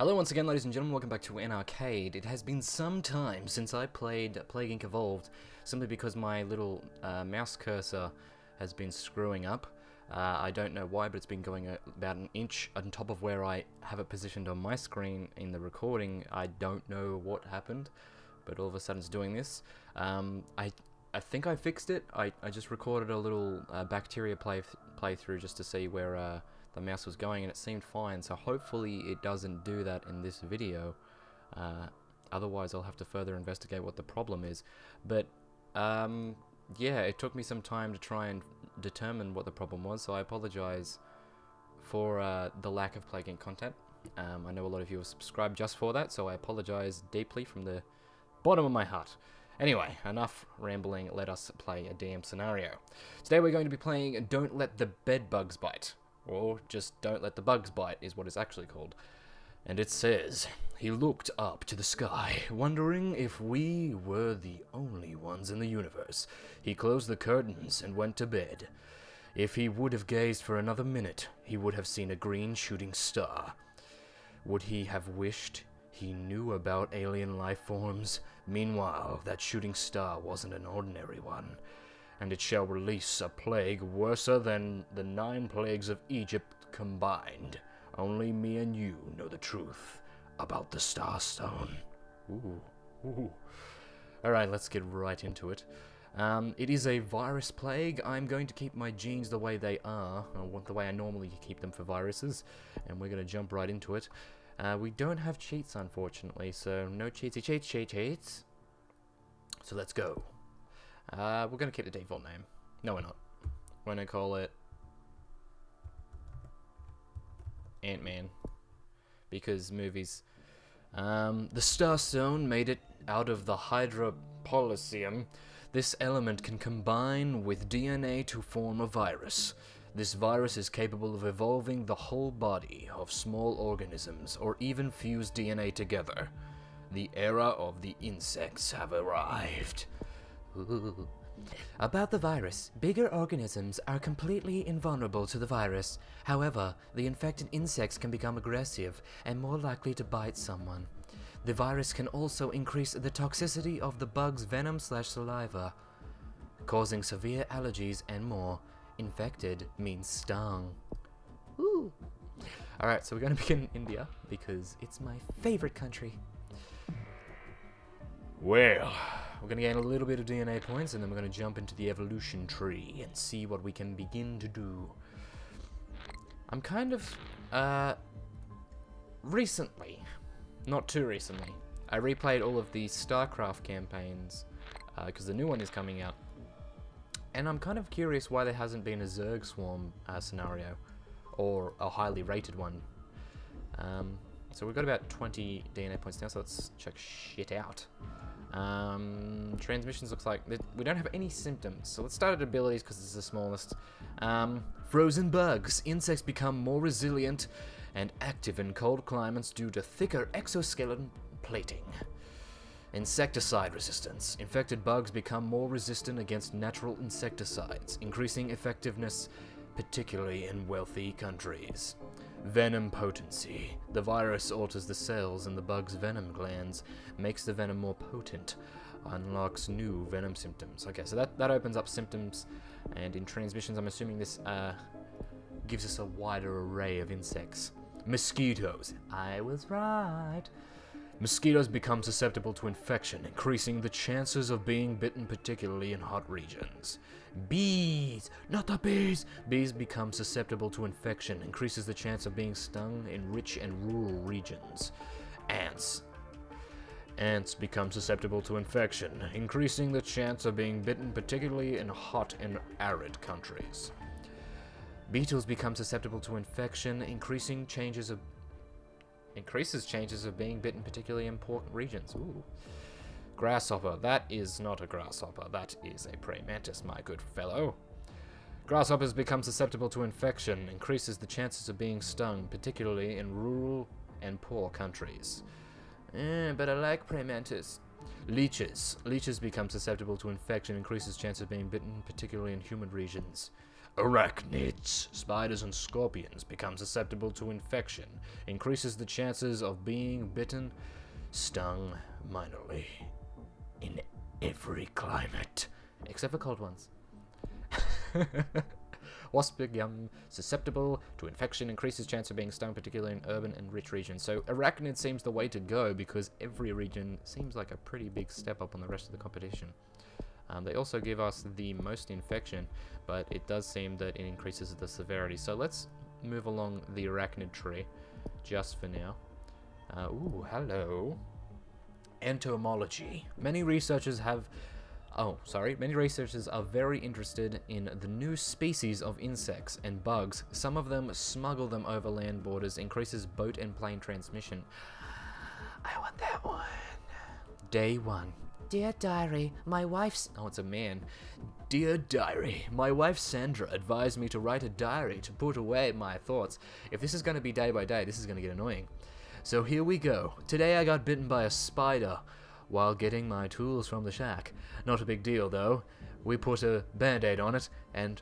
Hello once again, ladies and gentlemen, welcome back to An Arcade. It has been some time since I played Plague Inc. Evolved, simply because my little mouse cursor has been screwing up. I don't know why, but it's been going about an inch on top of where I have it positioned on my screen in the recording. I don't know what happened, but all of a sudden it's doing this. I think I fixed it. I just recorded a little bacteria playthrough just to see where the mouse was going, and it seemed fine, so hopefully it doesn't do that in this video. Otherwise I'll have to further investigate what the problem is. But yeah, it took me some time to try and determine what the problem was, so I apologize for the lack of Plague Inc. content. I know a lot of you have subscribed just for that, so I apologize deeply from the bottom of my heart. Anyway, enough rambling, let us play a DM scenario. Today we're going to be playing Don't Let the Bedbugs Bite. Or just Don't Let the Bugs Bite is what it's actually called. And it says, he looked up to the sky, wondering if we were the only ones in the universe. He closed the curtains and went to bed. If he would have gazed for another minute, he would have seen a green shooting star. Would he have wished he knew about alien life forms? Meanwhile, that shooting star wasn't an ordinary one. And it shall release a plague worser than the 9 plagues of Egypt combined. Only me and you know the truth about the Starstone. Ooh. Alright, let's get right into it. It is a virus plague. I'm going to keep my genes the way they are, or the way I normally keep them for viruses, and we're going to jump right into it. We don't have cheats, unfortunately, so no cheats. So let's go. We're going to keep the default name. No, we're not. We're going to call it Ant-Man. Because movies. The Starstone made it out of the Hydropolicium. This element can combine with DNA to form a virus. This virus is capable of evolving the whole body of small organisms, or even fuse DNA together. The era of the insects have arrived. Ooh. About the virus, bigger organisms are completely invulnerable to the virus. However, the infected insects can become aggressive and more likely to bite someone. The virus can also increase the toxicity of the bug's venom/saliva, causing severe allergies and more. Infected means stung. Ooh. Alright, so we're going to begin in India, because it's my favorite country. Well, we're going to gain a little bit of DNA points, and then we're going to jump into the evolution tree and see what we can begin to do. I'm kind of, recently, not too recently, I replayed all of the StarCraft campaigns, because the new one is coming out. And I'm kind of curious why there hasn't been a Zerg Swarm scenario, or a highly rated one. So we've got about 20 DNA points now, so let's check shit out. Transmissions looks like we don't have any symptoms, so let's start at abilities because it's the smallest. Frozen bugs. Insects become more resilient and active in cold climates due to thicker exoskeleton plating. Insecticide resistance. Infected bugs become more resistant against natural insecticides, increasing effectiveness, particularly in wealthy countries. Venom potency. The virus alters the cells in the bug's venom glands, makes the venom more potent, unlocks new venom symptoms. Okay, so that opens up symptoms, and in transmissions I'm assuming this gives us a wider array of insects. Mosquitoes. I was right. Mosquitoes become susceptible to infection, increasing the chances of being bitten, particularly in hot regions. Bees! Not the bees! Bees become susceptible to infection, increases the chance of being stung in rich and rural regions. Ants. Ants become susceptible to infection, increasing the chance of being bitten, particularly in hot and arid countries. Beetles become susceptible to infection, increases chances of being bitten, particularly in poor regions. Ooh. Grasshopper. That is not a grasshopper. That is a praying mantis, my good fellow. Grasshoppers become susceptible to infection, increases the chances of being stung, particularly in rural and poor countries. But I like praying mantis. Leeches. Leeches become susceptible to infection, increases chance of being bitten, particularly in humid regions. Arachnids, spiders and scorpions, become susceptible to infection. Increases the chances of being bitten, stung minorly. In every climate. Except for cold ones. Wasps become susceptible to infection, increases chance of being stung, particularly in urban and rich regions. So arachnid seems the way to go because every region seems like a pretty big step up on the rest of the competition. They also give us the most infection, but it does seem that it increases the severity. So let's move along the arachnid tree just for now. Ooh, hello. Entomology. Many researchers are very interested in the new species of insects and bugs. Some of them smuggle them over land borders, increases boat and plane transmission. I want that one. Day 1. Dear Diary, my wife's... Oh, it's a man. Dear Diary, my wife Sandra advised me to write a diary to put away my thoughts. If this is going to be day by day, this is going to get annoying. So here we go. Today I got bitten by a spider while getting my tools from the shack. Not a big deal, though. We put a band-aid on it, and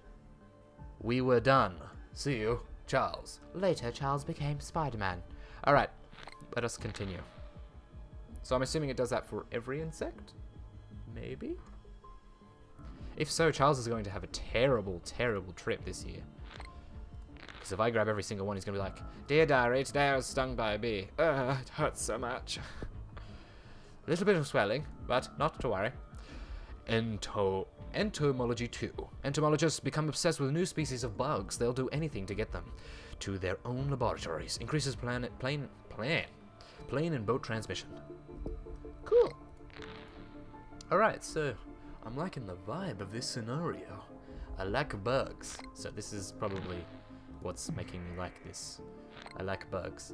we were done. See you, Charles. Later, Charles became Spider-Man. Alright, let us continue. So I'm assuming it does that for every insect? Maybe? If so, Charles is going to have a terrible, terrible trip this year. Because if I grab every single one, he's going to be like, Dear Diary, today I was stung by a bee. It hurts so much. A little bit of swelling, but not to worry. Entomology 2. Entomologists become obsessed with new species of bugs. They'll do anything to get them to their own laboratories. Increases plane and boat transmission. Cool. Alright, so I'm liking the vibe of this scenario. I like bugs. So this is probably what's making me like this. I like bugs.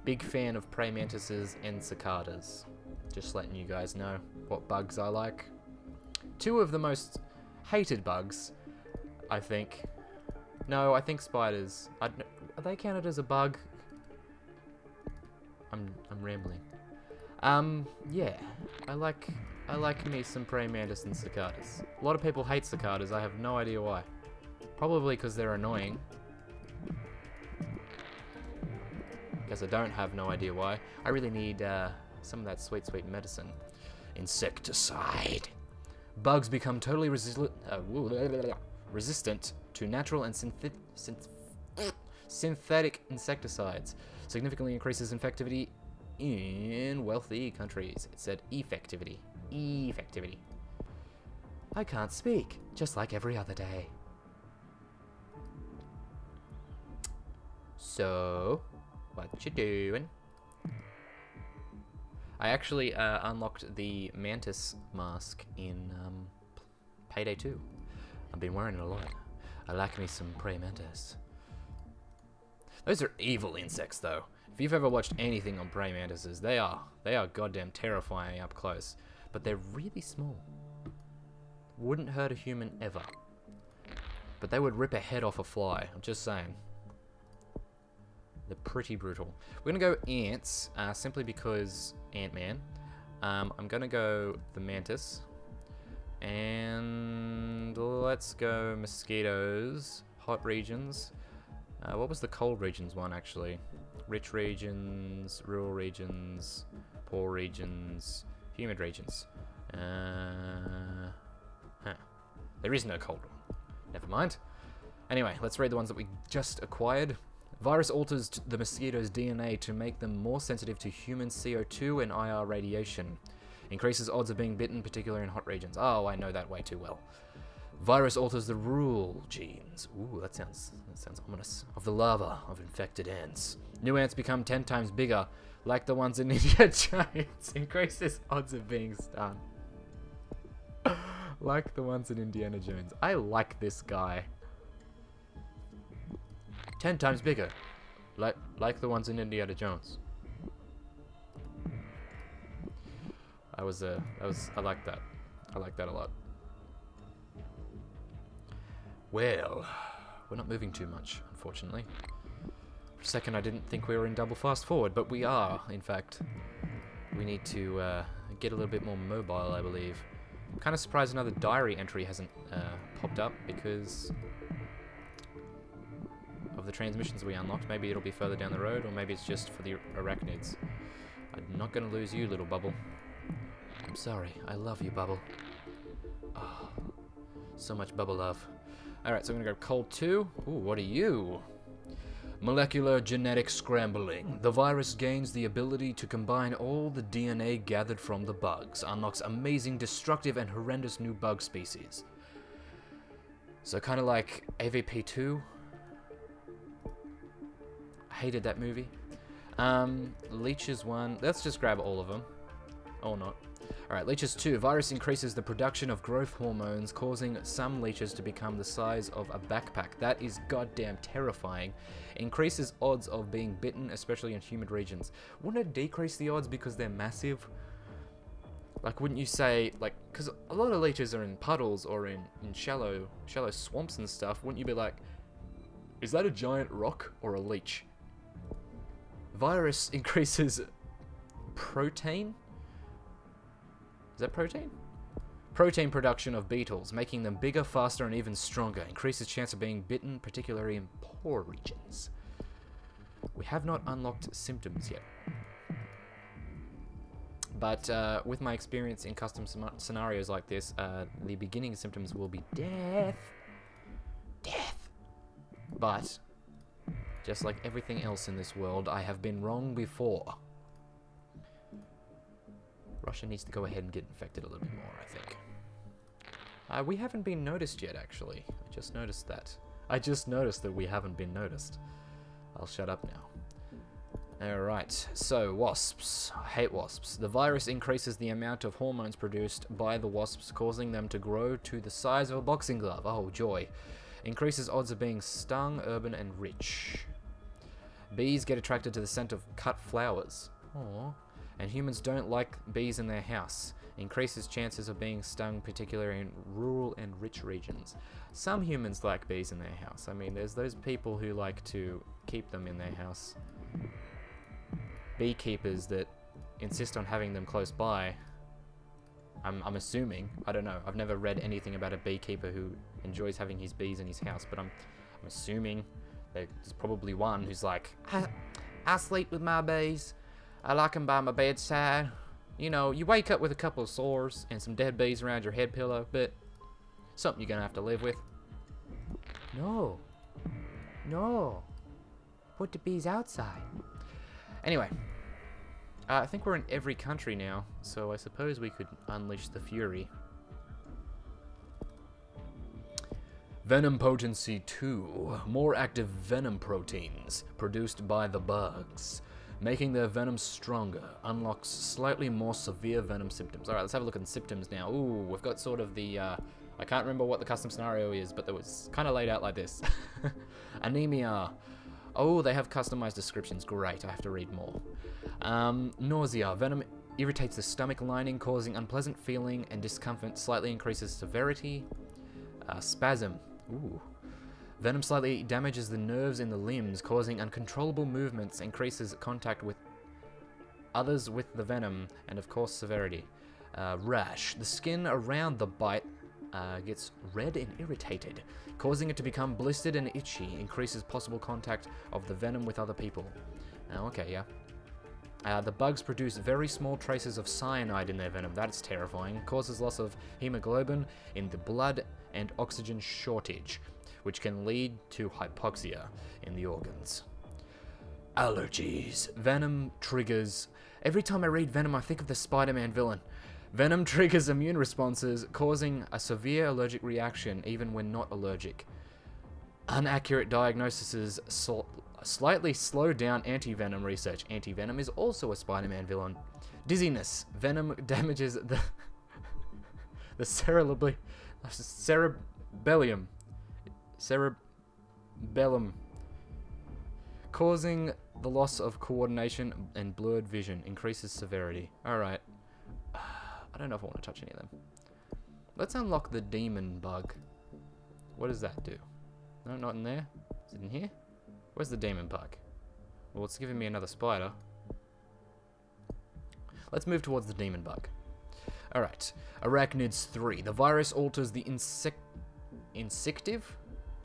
Big fan of praying mantises and cicadas. Just letting you guys know what bugs I like. 2 of the most hated bugs, I think. No, I think spiders. Are they counted as a bug? I'm rambling. Yeah. I like me some praying mantis and cicadas. A lot of people hate cicadas. I have no idea why. Probably because they're annoying. Guess I don't have no idea why. I really need some of that sweet, sweet medicine. Insecticide. Bugs become totally resistant to natural and synthetic insecticides. Significantly increases infectivity in wealthy countries. It said effectivity. Effectivity. I can't speak, just like every other day. So, what you doing? I actually unlocked the Mantis mask in Payday 2. I've been wearing it a lot. I like me some praying mantis. Those are evil insects, though. If you've ever watched anything on praying mantises, they are goddamn terrifying up close. But they're really small. Wouldn't hurt a human ever. But they would rip a head off a fly. I'm just saying. They're pretty brutal. We're gonna go ants, simply because Ant-Man. I'm gonna go the mantis. And let's go mosquitoes. Hot regions. What was the cold regions one, actually? Rich regions, rural regions, poor regions, humid regions. There is no cold one. Never mind. Anyway, let's read the ones that we just acquired. Virus alters the mosquito's DNA to make them more sensitive to human CO2 and IR radiation. Increases odds of being bitten, particularly in hot regions. Oh, I know that way too well. Virus alters the rural genes. Ooh, that sounds ominous. Of the larva of infected ants. New ants become 10 times bigger, like the ones in Indiana Jones. Increases odds of being stung. Like the ones in Indiana Jones. I like this guy. 10 times bigger, like the ones in Indiana Jones. I like that. I like that a lot. Well, we're not moving too much, unfortunately. For a second, I didn't think we were in double fast forward, but we are, in fact. We need to get a little bit more mobile, I believe. Kind of surprised another diary entry hasn't popped up because of the transmissions we unlocked. Maybe it'll be further down the road, or maybe it's just for the arachnids. I'm not going to lose you, little Bubble. I'm sorry. I love you, Bubble. Oh, so much Bubble love. Alright, so I'm going to go cold 2. Ooh, what are you? Molecular genetic scrambling. The virus gains the ability to combine all the DNA gathered from the bugs. Unlocks amazing, destructive, and horrendous new bug species. So kind of like AVP2. I hated that movie. Leeches 1. Let's just grab all of them. Or not. Alright, leeches 2. Virus increases the production of growth hormones, causing some leeches to become the size of a backpack. That is goddamn terrifying. Increases odds of being bitten, especially in humid regions. Wouldn't it decrease the odds because they're massive? Like, wouldn't you say, like, because a lot of leeches are in puddles or in shallow swamps and stuff. Wouldn't you be like, is that a giant rock or a leech? Virus increases protein? Is that protein? Protein production of beetles, making them bigger, faster, and even stronger. Increases chance of being bitten, particularly in poor regions. We have not unlocked symptoms yet. But with my experience in custom scenarios like this, the beginning symptoms will be death. Death. But, just like everything else in this world, I have been wrong before. Russia needs to go ahead and get infected a little bit more, I think. We haven't been noticed yet, actually. I just noticed that. I just noticed that we haven't been noticed. I'll shut up now. Alright, so wasps. I hate wasps. The virus increases the amount of hormones produced by the wasps, causing them to grow to the size of a boxing glove. Oh, joy. Increases odds of being stung, urban, and rich. Bees get attracted to the scent of cut flowers. Aww. And humans don't like bees in their house. Increases chances of being stung, particularly in rural and rich regions. Some humans like bees in their house. I mean, there's those people who like to keep them in their house. Beekeepers that insist on having them close by. I'm assuming. I don't know. I've never read anything about a beekeeper who enjoys having his bees in his house, but I'm assuming there's probably one who's like, I sleep with my bees. I like them by my bedside. You know, you wake up with a couple of sores and some dead bees around your head pillow, but something you're gonna have to live with. No. No. Put the bees outside. Anyway. I think we're in every country now, so I suppose we could unleash the fury. Venom potency 2. More active venom proteins produced by the bugs, making their venom stronger. Unlocks slightly more severe venom symptoms. Alright, let's have a look at the symptoms now. Ooh, we've got sort of the, I can't remember what the custom scenario is, but it was kind of laid out like this. Anemia. Oh, they have customized descriptions. Great, I have to read more. Nausea. Venom irritates the stomach lining, causing unpleasant feeling and discomfort. Slightly increases severity. Spasm. Ooh. Venom slightly damages the nerves in the limbs, causing uncontrollable movements, increases contact with others with the venom, and of course severity. Rash. The skin around the bite gets red and irritated, causing it to become blistered and itchy, increases possible contact of the venom with other people. Okay, yeah. The bugs produce very small traces of cyanide in their venom. That's terrifying. Causes loss of hemoglobin in the blood and oxygen shortage, which can lead to hypoxia in the organs. Allergies. Venom triggers... Every time I read Venom, I think of the Spider-Man villain. Venom triggers immune responses, causing a severe allergic reaction even when not allergic. Inaccurate diagnoses slightly slow down anti-venom research. Anti-venom is also a Spider-Man villain. Dizziness. Venom damages the cerebellum. Cerebellum, causing the loss of coordination and blurred vision, increases severity. Alright. I don't know if I want to touch any of them. Let's unlock the demon bug. What does that do? No, not in there. Is it in here? Where's the demon bug? Well, it's giving me another spider. Let's move towards the demon bug. Alright. Arachnids 3. The virus alters the instinctive?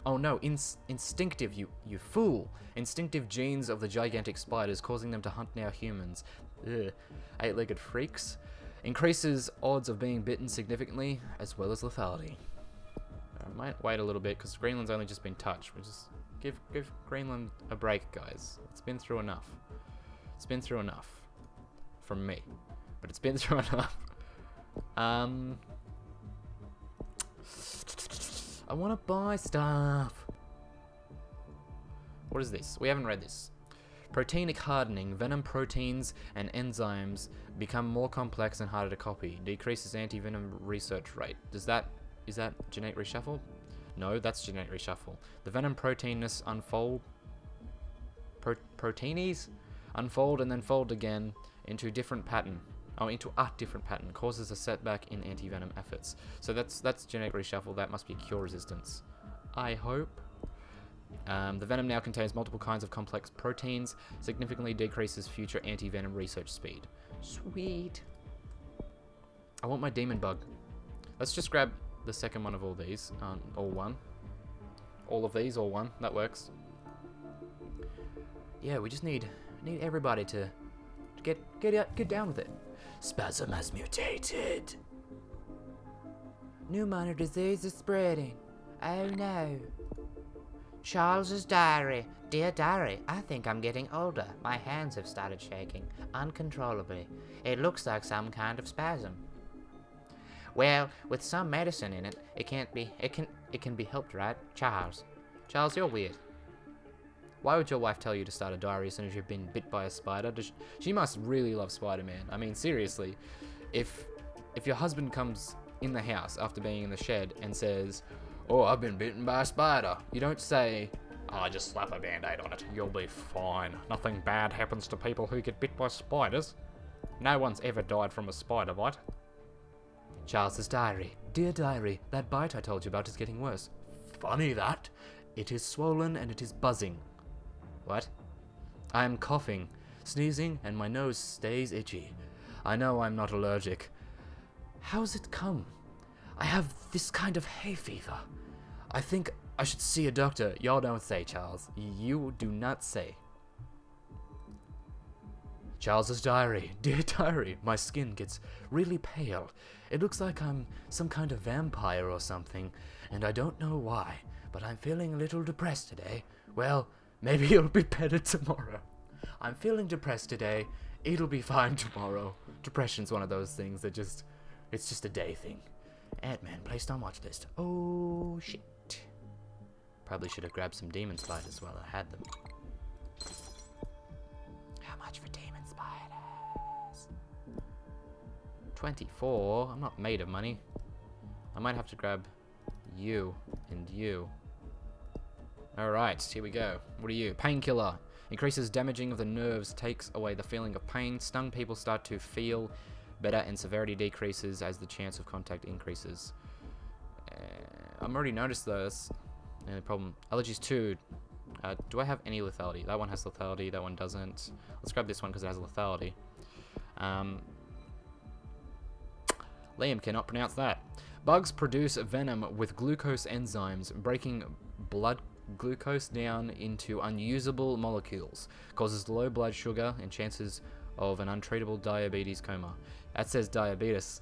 Oh no, instinctive, you fool. Instinctive genes of the gigantic spiders, causing them to hunt now humans. Ugh. 8-legged freaks. Increases odds of being bitten significantly, as well as lethality. I might wait a little bit, because Greenland's only just been touched. We'll just give Greenland a break, guys. It's been through enough. It's been through enough. From me. But it's been through enough. I want to buy stuff. What is this? We haven't read this. Proteinic hardening. Venom proteins and enzymes become more complex and harder to copy. Decreases anti-venom research rate. Is that genetic reshuffle? No, that's genetic reshuffle. The venom proteinus unfold. Proteinies? Unfold and then fold again into a different pattern. Oh, into a different pattern. Causes a setback in anti-venom efforts. So that's genetic reshuffle. That must be cure resistance. I hope. The venom now contains multiple kinds of complex proteins. Significantly decreases future anti-venom research speed. Sweet. I want my demon bug. Let's just grab the second one of all these. All one. All of these, all one. That works. Yeah, we just need everybody to get down with it. Spasm has mutated. New minor disease is spreading. Oh no. Charles's diary. Dear diary, I think I'm getting older. My hands have started shaking uncontrollably. It looks like some kind of spasm. Well, with some medicine in it, it can be helped, right? Charles, you're weird. Why would your wife tell you to start a diary as soon as you've been bit by a spider? She must really love Spider-Man. I mean, seriously, if your husband comes in the house after being in the shed and says, "Oh, I've been bitten by a spider," you don't say, "Oh, just slap a band-aid on it. You'll be fine. Nothing bad happens to people who get bit by spiders. No one's ever died from a spider bite." Charles's diary. Dear diary, that bite I told you about is getting worse. Funny that. It is swollen and it is buzzing. What? I am coughing, sneezing, and my nose stays itchy. I know I'm not allergic. How's it come? I have this kind of hay fever. I think I should see a doctor. Y'all don't say, Charles. You do not say. Charles's diary. Dear diary, my skin gets really pale. It looks like I'm some kind of vampire or something, and I don't know why, but I'm feeling a little depressed today. Well, maybe it'll be better tomorrow. I'm feeling depressed today. It'll be fine tomorrow. Depression's one of those things that it's just a day thing. Ant-Man placed on watch list. Oh, shit. Probably should have grabbed some demon spiders while I had them. How much for demon spiders? 24. I'm not made of money. I might have to grab you and you. Alright, here we go. What are you? Painkiller. Increases damaging of the nerves, takes away the feeling of pain. Stung people start to feel better and severity decreases as the chance of contact increases. I've already noticed those. No problem. Allergies 2. Do I have any lethality? That one has lethality, that one doesn't. Let's grab this one because it has lethality. Liam cannot pronounce that. Bugs produce venom with glucose enzymes, breaking blood glucose down into unusable molecules. Causes low blood sugar and chances of an untreatable diabetes coma. That says diabetes.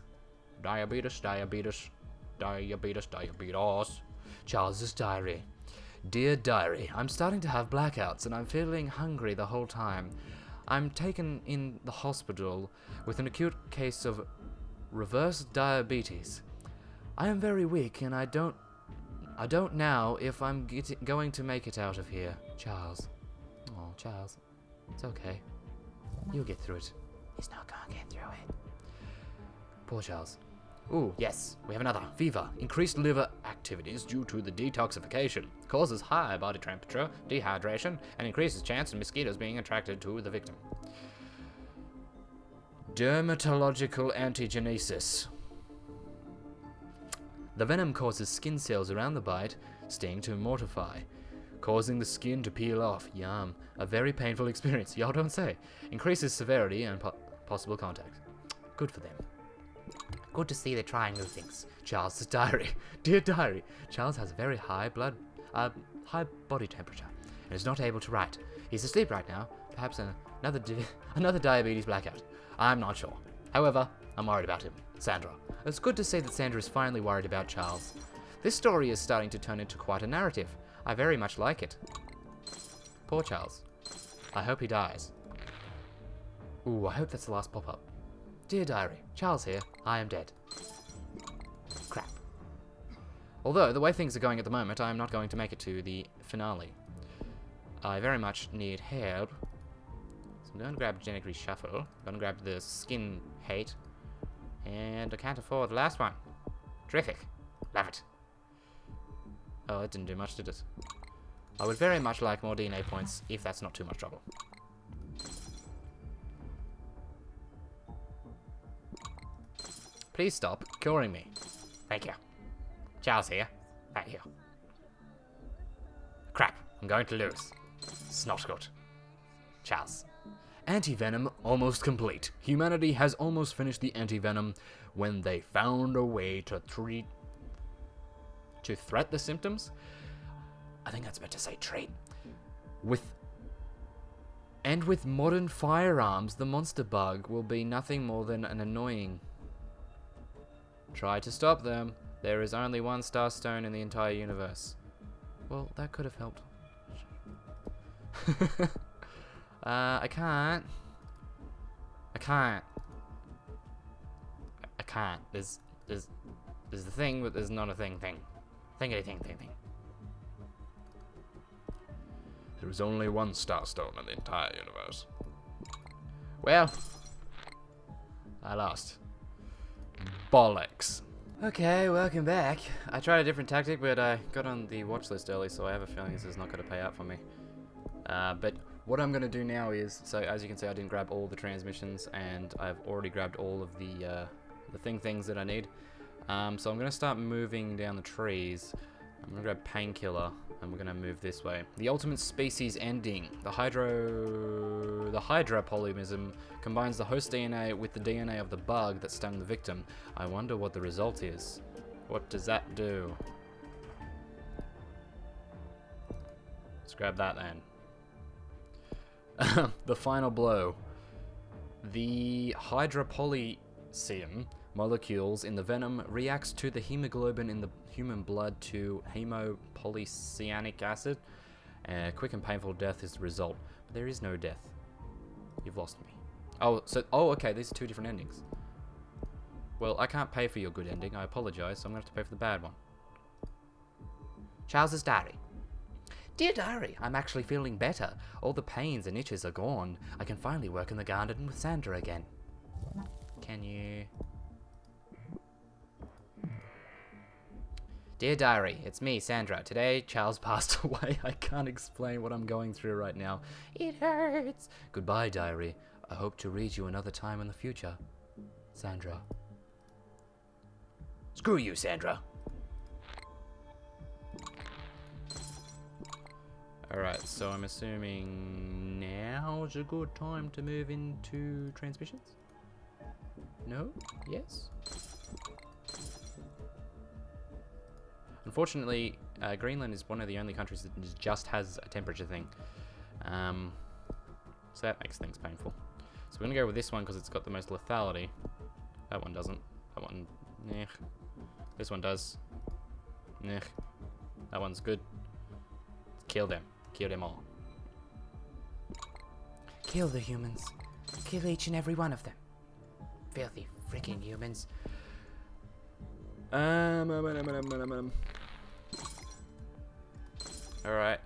Diabetes. Charles's diary. Dear diary, I'm starting to have blackouts and I'm feeling hungry the whole time. I'm taken in the hospital with an acute case of reverse diabetes. I am very weak and I don't know if I'm going to make it out of here. Charles. Oh, Charles. It's okay. You'll get through it. He's not gonna get through it. Poor Charles. Ooh, yes, we have another. Fever. Increased liver activities due to the detoxification. Causes high body temperature, dehydration, and increases chance of mosquitoes being attracted to the victim. Dermatological antigenesis. The venom causes skin cells around the bite, sting to mortify, causing the skin to peel off. Yum. A very painful experience. Y'all don't say. Increases severity and possible contact. Good for them. good to see they're trying new things. Charles's diary. Dear diary, Charles has a very high high body temperature and is not able to write. He's asleep right now. Perhaps another diabetes blackout. I'm not sure. However, I'm worried about him. Sandra. It's good to see that Sandra is finally worried about Charles. This story is starting to turn into quite a narrative. I very much like it. Poor Charles. I hope he dies. Ooh, I hope that's the last pop-up. Dear diary, Charles here. I am dead. Crap. Although, the way things are going at the moment, I am not going to make it to the finale. I very much need help. So I'm going to grab Genetic Reshuffle. I'm going to grab the Skin Hate. And I can't afford the last one. Terrific. Love it. Oh, it didn't do much, did it? I would very much like more DNA points, if that's not too much trouble. Please stop curing me. Thank you. Charles here. Thank you. Crap, I'm going to lose. It's not good. Charles. Anti-venom almost complete. Humanity has almost finished the anti-venom when they found a way to threat the symptoms? I think that's meant to say treat. With modern firearms, the monster bug will be nothing more than an annoying. Try to stop them. There is only one star stone in the entire universe. Well, that could have helped. I can't. There's the thing, but there's not a thing. Thingity thing. There is only one star stone in the entire universe. Well, I lost. Bollocks. Okay, welcome back. I tried a different tactic, but I got on the watch list early, so I have a feeling this is not going to pay out for me. But what I'm going to do now is, so as you can see, I didn't grab all the transmissions, and I've already grabbed all of the things that I need. So I'm going to start moving down the trees. I'm going to grab Painkiller, and we're going to move this way. The ultimate species ending. The hydropolymorphism combines the host DNA with the DNA of the bug that stung the victim. I wonder what the result is. What does that do? Let's grab that then. The final blow. The hydropolysium molecules in the venom reacts to the hemoglobin in the human blood to hemopolycyanic acid. Quick and painful death is the result. But there is no death. You've lost me. Oh, okay, these are two different endings. Well, I can't pay for your good ending. I apologize, so I'm going to have to pay for the bad one. Charles's diary. Dear diary, I'm actually feeling better. All the pains and itches are gone. I can finally work in the garden with Sandra again. Can you... Dear diary, it's me, Sandra. Today, Charles passed away. I can't explain what I'm going through right now. It hurts. Goodbye, diary. I hope to read you another time in the future. Sandra. Screw you, Sandra. Alright, so I'm assuming now's a good time to move into transmissions? No? Yes? Unfortunately, Greenland is one of the only countries that just has a temperature thing. So that makes things painful. So we're going to go with this one because it's got the most lethality. That one doesn't. That one, nah. This one does. Nah. That one's good. Kill them. Kill them all. Kill the humans. Kill each and every one of them. Filthy freaking humans. Alright.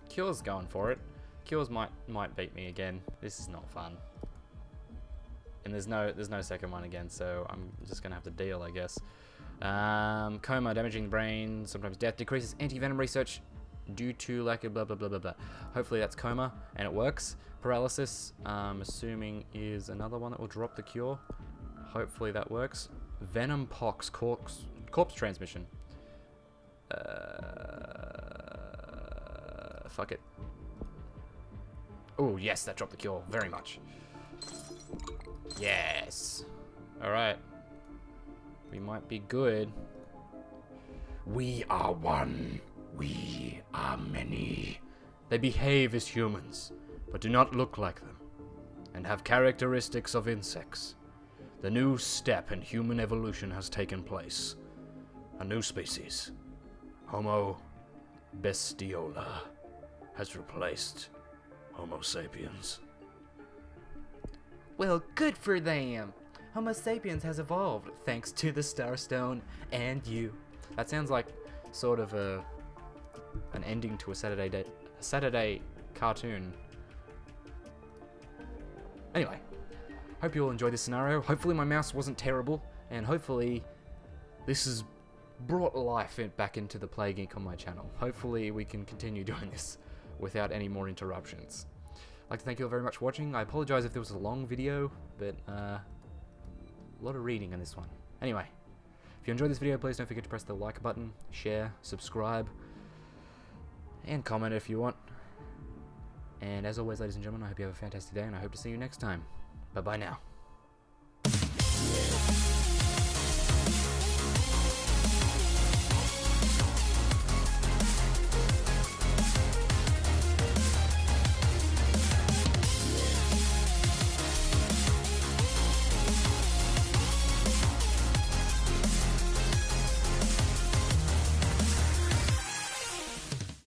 Cure's going for it. Cure's might beat me again. This is not fun. And there's no second one again, so I'm just gonna have to deal, I guess. Coma, damaging the brain, sometimes death, decreases anti-venom research due to lack of blah blah blah blah blah. Hopefully that's coma and it works. Paralysis, assuming is another one that will drop the cure. Hopefully that works. Venom pox, corpse transmission. Fuck it. Oh yes, that dropped the cure very much. Yes. All right. We might be good. We are one. We are many. They behave as humans, but do not look like them, and have characteristics of insects. The new step in human evolution has taken place. A new species, Homo bestiola, has replaced Homo sapiens. Well, good for them. Homo sapiens has evolved thanks to the Starstone and you. That sounds like sort of an ending to a Saturday cartoon. Anyway, hope you all enjoyed this scenario. Hopefully my mouse wasn't terrible, and hopefully this has brought life back into the Plague Inc. on my channel. Hopefully we can continue doing this without any more interruptions. I'd like to thank you all very much for watching. I apologize if there was a long video, but a lot of reading in this one. Anyway, if you enjoyed this video, please don't forget to press the like button, share, subscribe, and comment if you want. And as always, ladies and gentlemen, I hope you have a fantastic day, and I hope to see you next time. Bye-bye now.